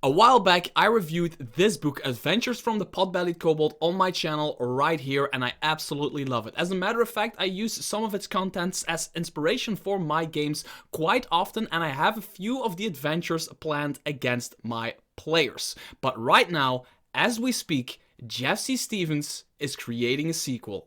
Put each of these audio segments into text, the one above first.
A while back, I reviewed this book, Adventures from the Potbellied Kobold, on my channel right here, and I absolutely love it. As a matter of fact, I use some of its contents as inspiration for my games quite often, and I have a few of the adventures planned against my players. But right now, as we speak, JVC Stevens is creating a sequel.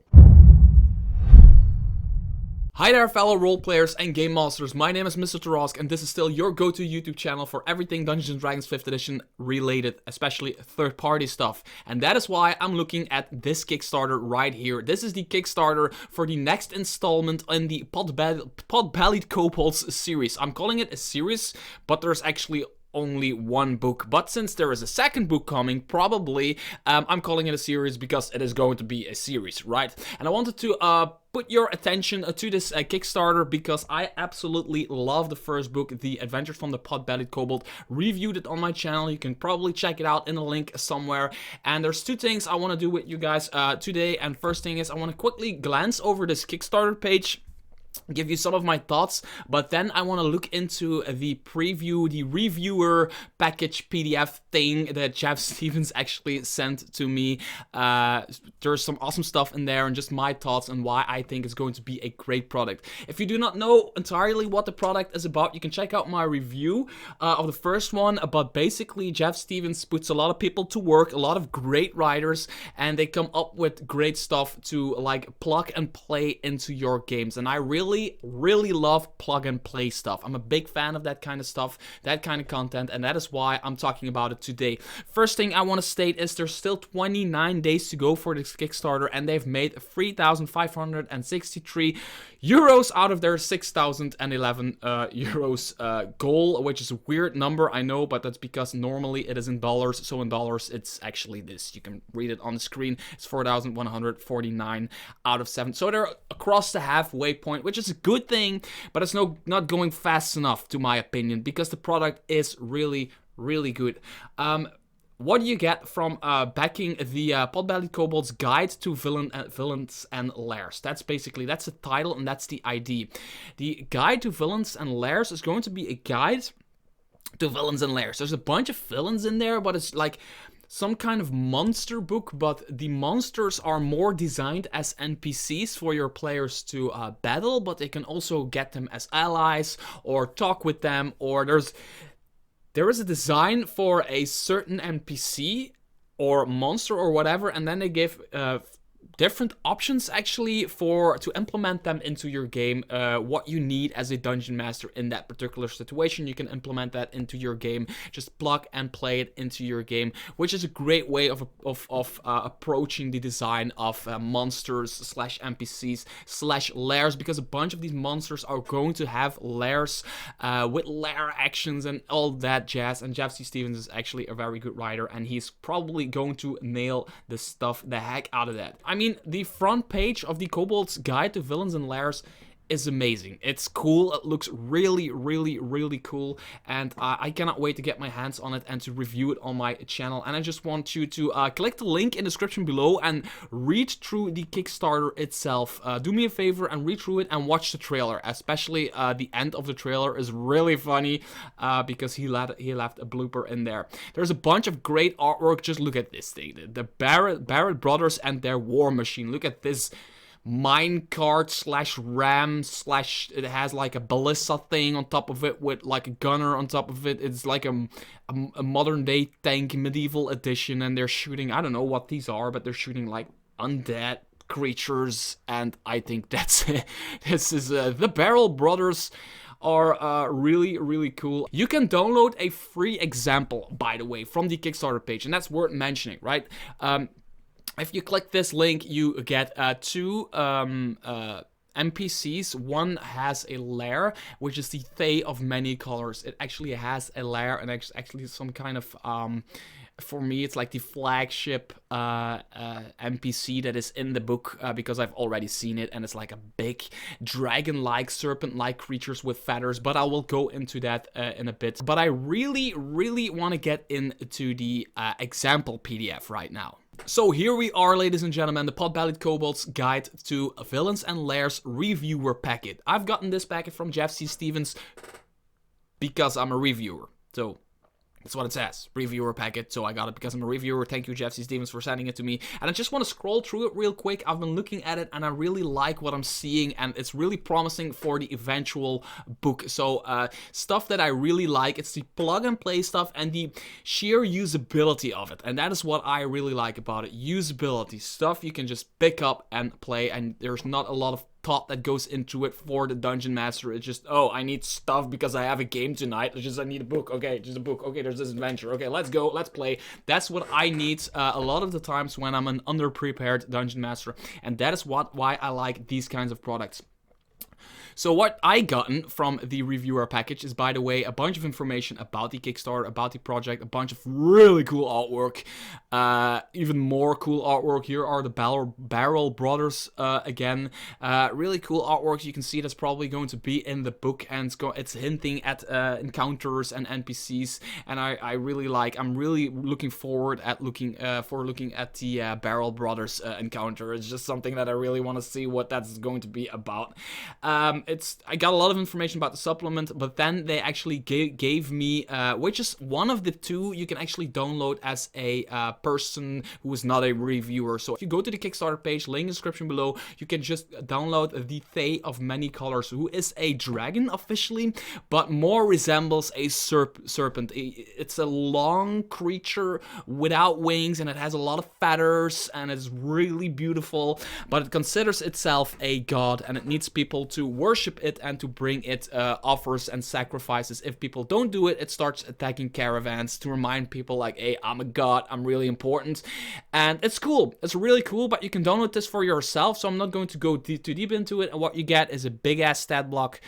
Hi there fellow roleplayers and game masters, my name is Mr. Tarask and this is still your go-to YouTube channel for everything Dungeons & Dragons 5th edition related, especially third-party stuff. And that is why I'm looking at this Kickstarter right here. This is the Kickstarter for the next installment in the Potbellied Kobolds series. I'm calling it a series, but there's actually only one book, but since there is a second book coming, probably I'm calling it a series because it is going to be a series, right? And I wanted to put your attention to this Kickstarter because I absolutely love the first book, The Adventures from the Potbellied Kobold. Reviewed it on my channel. You can probably check it out in a link somewhere. And there's two things I want to do with you guys today. And first thing is I want to quickly glance over this Kickstarter page, give you some of my thoughts, but then I want to look into the preview, the reviewer package PDF thing that Jeff Stevens actually sent to me. There's some awesome stuff in there and just my thoughts on why I think it's going to be a great product. If you do not know entirely what the product is about, you can check out my review of the first one, but basically Jeff Stevens puts a lot of people to work, a lot of great writers, and they come up with great stuff to like plug and play into your games. And I really love plug and play stuff. I'm a big fan of that kind of stuff, that kind of content, and that is why I'm talking about it today. First thing I want to state is there's still 29 days to go for this Kickstarter, and they've made 3,563 euros out of their 6,011 euros goal, which is a weird number, I know, but that's because normally it is in dollars. So in dollars, it's actually this. You can read it on the screen. It's 4,149 out of 7. So they're across the halfway point, which is a good thing, but it's not going fast enough, to my opinion, because the product is really good. What do you get from backing the Potbellied Kobold's Guide to Villains and Lairs? That's the title and that's the ID. The Guide to Villains and Lairs is going to be a guide to villains and lairs. There's a bunch of villains in there, but it's like some kind of monster book, but the monsters are more designed as NPCs for your players to battle, but they can also get them as allies or talk with them, or there is a design for a certain NPC or monster or whatever, and then they give different options actually to implement them into your game. What you need as a dungeon master in that particular situation, you can implement that into your game. Just plug and play it into your game, which is a great way of approaching the design of monsters slash NPCs slash lairs, because a bunch of these monsters are going to have lairs with lair actions and all that jazz. And JVC Stevens is actually a very good writer, and he's probably going to nail the heck out of that. I mean, the front page of the Kobold's Guide to Villains and Lairs is amazing. It's cool. It looks really cool, and I cannot wait to get my hands on it and to review it on my channel. And I just want you to click the link in the description below and read through the Kickstarter itself. Do me a favor and read through it and watch the trailer. Especially the end of the trailer is really funny because he left a blooper in there. There's a bunch of great artwork. Just look at this thing. The Barrett brothers and their war machine. Look at this minecart slash ram slash, it has like a ballista thing on top of it with like a gunner on top of it. It's like a modern day tank medieval edition, and they're shooting, I don't know what these are, but they're shooting like undead creatures, and I think that's it. This is the Barrel Brothers are really cool. You can download a free example, by the way, from the Kickstarter page, and that's worth mentioning, right? If you click this link, you get two NPCs. One has a lair, which is the Thay of Many Colors. It actually has a lair, and actually some kind of for me, it's like the flagship NPC that is in the book, because I've already seen it, and it's like a big dragon-like, serpent-like creatures with feathers, but I will go into that in a bit. But I really want to get into the example PDF right now. So here we are, ladies and gentlemen, the Potbellied Kobold's Guide to Villains and Lairs reviewer packet. I've gotten this packet from JVC Stevens because I'm a reviewer. So That's what it says. Reviewer packet. So I got it because I'm a reviewer. Thank you, JVC Stevens, for sending it to me. And I just want to scroll through it real quick. I've been looking at it and I really like what I'm seeing. And it's really promising for the eventual book. So stuff that I really like. It's the plug and play stuff and the sheer usability of it. And that is what I really like about it. Usability. Stuff you can just pick up and play. And there's not a lot of thought that goes into it for the dungeon master. It's just, oh, I need stuff because I have a game tonight. It's just, I need a book. Okay, just a book. Okay, there's this adventure. Okay, let's go, let's play. That's what I need a lot of the times when I'm an underprepared dungeon master, and that is why I like these kinds of products. So what I gotten from the reviewer package is, by the way, a bunch of information about the Kickstarter, about the project, a bunch of really cool artwork, even more cool artwork. Here are the Barrel Brothers again. Really cool artwork. You can see that's probably going to be in the book, and it's hinting at encounters and NPCs, and I really like. I'm really looking forward at looking at the Barrel Brothers encounter. It's just something that I really want to see what that's going to be about. I got a lot of information about the supplement, but then they actually gave me, which is one of the two you can actually download as a person who is not a reviewer. So if you go to the Kickstarter page, link in the description below, you can just download the Thay of Many Colors, who is a dragon officially, but more resembles a serpent. It's a long creature without wings, and it has a lot of feathers, and it's really beautiful, but it considers itself a god, and it needs people to worship it and to bring it offers and sacrifices. If people don't do it, it starts attacking caravans to remind people like, hey, I'm a god, I'm really important. And it's cool. It's really cool, but you can download this for yourself, so I'm not going to go too deep into it. And what you get is a big-ass stat block,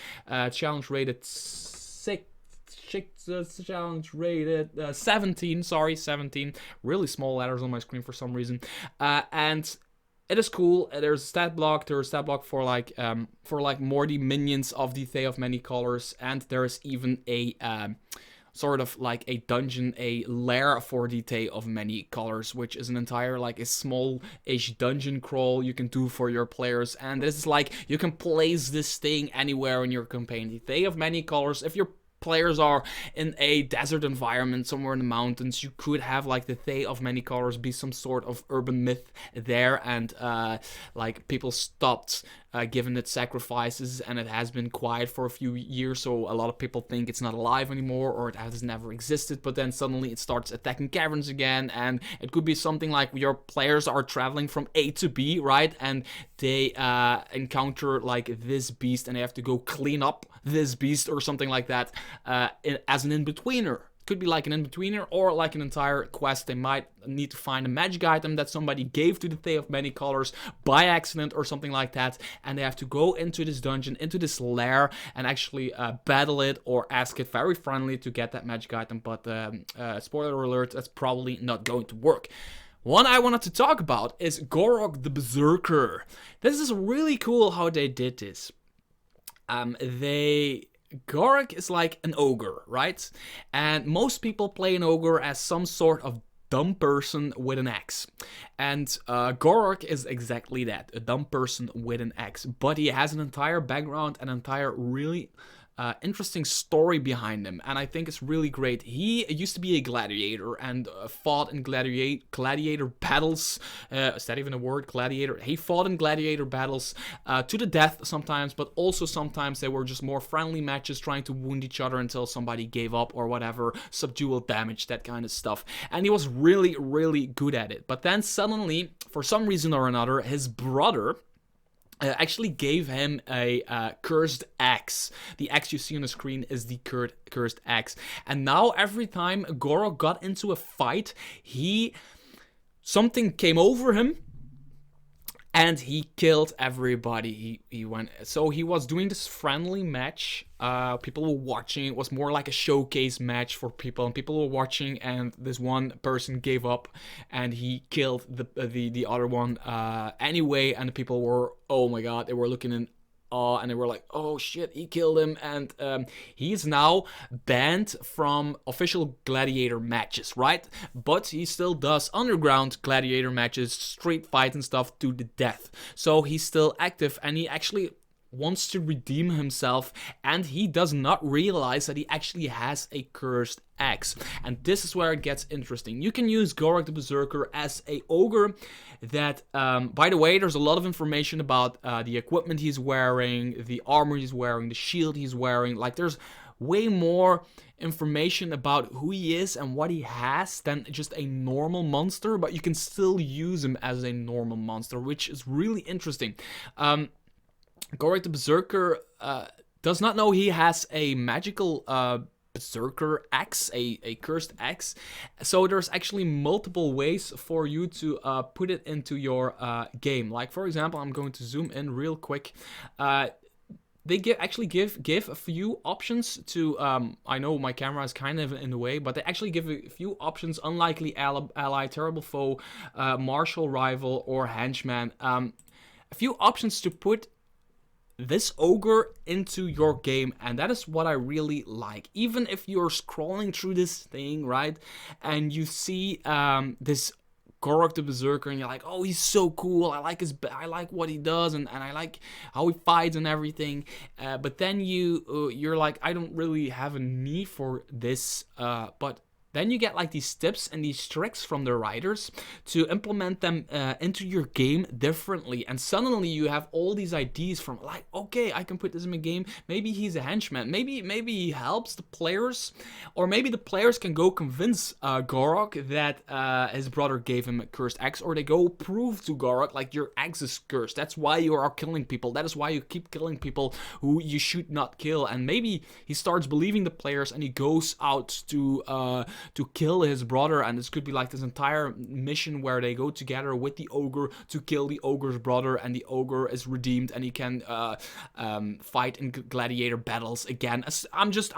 challenge rated 17, sorry, 17. Really small letters on my screen for some reason. And it is cool. There's a stat block. There's a stat block for like more the minions of the Thay of Many Colors, and there's even a sort of like a dungeon, a lair for the Thay of Many Colors, which is an entire like a small-ish dungeon crawl you can do for your players. And this is like you can place this thing anywhere in your campaign. The Thay of Many Colors. If your players are in a desert environment somewhere in the mountains, you could have like the Thay of Many Colors be some sort of urban myth there, and like people stopped giving it sacrifices, and it has been quiet for a few years, so a lot of people think it's not alive anymore, or it has never existed, but then suddenly it starts attacking caverns again. And it could be something like your players are traveling from A to B, right, and they encounter like this beast, and they have to go clean up this beast or something like that, as an in-betweener. Could be like an in-betweener or like an entire quest. They might need to find a magic item that somebody gave to the Thay of Many Colors by accident or something like that, and they have to go into this dungeon, into this lair, and actually battle it or ask it very friendly to get that magic item. But spoiler alert, that's probably not going to work. One I wanted to talk about is Gorog the Beserker. This is really cool how they did this. Gorog is like an ogre, right? And most people play an ogre as some sort of dumb person with an axe. And Gorog is exactly that, a dumb person with an axe. But he has an entire background, an entire really interesting story behind him, and I think it's really great. He used to be a gladiator and fought in gladiator battles. Is that even a word? Gladiator? He fought in gladiator battles to the death sometimes, but also sometimes they were just more friendly matches, trying to wound each other until somebody gave up or whatever, subdual damage, that kind of stuff. And he was really, really good at it. But then suddenly, for some reason or another, his brother actually gave him a cursed axe. The axe you see on the screen is the cursed axe. And now every time Gorog got into a fight, something came over him, and he killed everybody. He went. So he was doing this friendly match. People were watching. It was more like a showcase match for people, and people were watching. And this one person gave up, and he killed the other one anyway. And the people were, oh my god, they were looking in awe, and they were like, oh shit, he killed him. And he's now banned from official gladiator matches, right? But he still does underground gladiator matches, street fights and stuff to the death. So he's still active, and he actually wants to redeem himself, and he does not realize that he actually has a cursed axe. And this is where it gets interesting. You can use Gorog the Beserker as a ogre that, by the way, there's a lot of information about the equipment he's wearing, the armor he's wearing, the shield he's wearing. Like, there's way more information about who he is and what he has than just a normal monster, but you can still use him as a normal monster, which is really interesting. Gorog the Beserker does not know he has a magical Berserker axe, a cursed axe. So there's actually multiple ways for you to put it into your game. Like, for example, I'm going to zoom in real quick. They actually give a few options to, I know my camera is kind of in the way, but they actually give a few options: unlikely ally, terrible foe, martial rival, or henchman. A few options to put this ogre into your game, and that is what I really like. Even if you're scrolling through this thing, right, and you see this Gorog the Beserker, and you're like, oh, he's so cool, I like what he does, and I like how he fights and everything, but then you're like, I don't really have a need for this, but then you get like these tips and these tricks from the writers to implement them into your game differently. And suddenly you have all these ideas from, like, okay, I can put this in my game. Maybe he's a henchman. Maybe he helps the players. Or maybe the players can go convince Gorog that his brother gave him a cursed axe. Or they go prove to Gorog, like, your axe is cursed. That's why you are killing people. That is why you keep killing people who you should not kill. And maybe he starts believing the players and he goes out to kill his brother, and this could be like this entire mission where they go together with the ogre to kill the ogre's brother, and the ogre is redeemed and he can fight in gladiator battles again. I'm just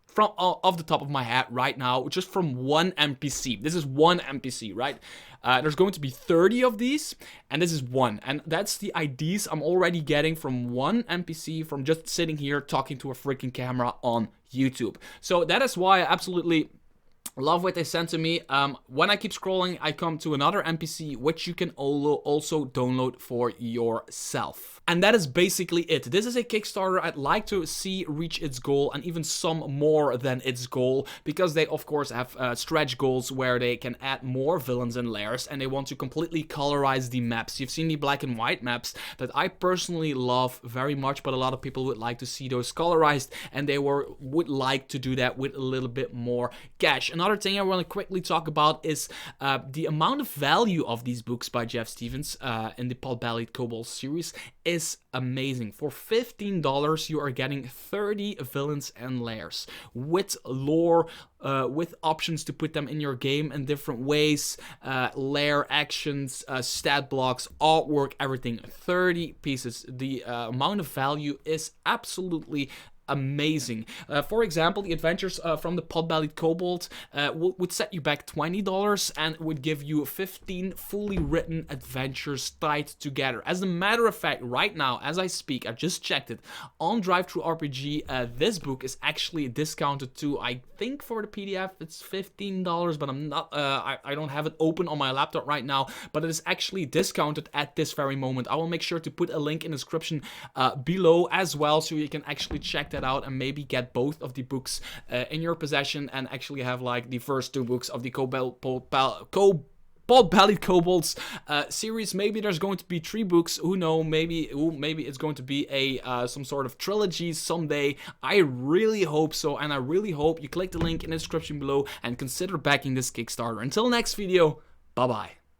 from off the top of my head right now, just from one NPC. This is one NPC, right? There's going to be 30 of these, and this is one. And that's the ideas I'm already getting from one NPC, from just sitting here talking to a freaking camera on YouTube. So that is why I absolutely love what they sent to me. When I keep scrolling, I come to another NPC, which you can also download for yourself. And that is basically it. This is a Kickstarter I'd like to see reach its goal, and even some more than its goal, because they of course have stretch goals where they can add more villains and lairs, and they want to completely colorize the maps. You've seen the black and white maps that I personally love very much, but a lot of people would like to see those colorized, and they would like to do that with a little bit more cash. Another thing I want to quickly talk about is the amount of value of these books by Jeff Stevens in the Potbellied Kobold series is amazing. For $15, you are getting 30 villains and lairs with lore, with options to put them in your game in different ways, lair actions, stat blocks, artwork, everything. 30 pieces. The amount of value is absolutely amazing. For example, the adventures from the Potbellied Kobold would set you back $20 and would give you 15 fully written adventures tied together. As a matter of fact, right now, as I speak, I just checked it, on DriveThruRPG, this book is actually discounted to, I think for the PDF it's $15, but I'm not, I don't have it open on my laptop right now, but it is actually discounted at this very moment. I will make sure to put a link in the description below as well, so you can actually check that out and maybe get both of the books in your possession and actually have like the first two books of the Potbellied Kobolds series. Maybe there's going to be 3 books. Who knows? Maybe it's going to be a some sort of trilogy someday. I really hope so, and I really hope you click the link in the description below and consider backing this Kickstarter. Until next video, bye bye.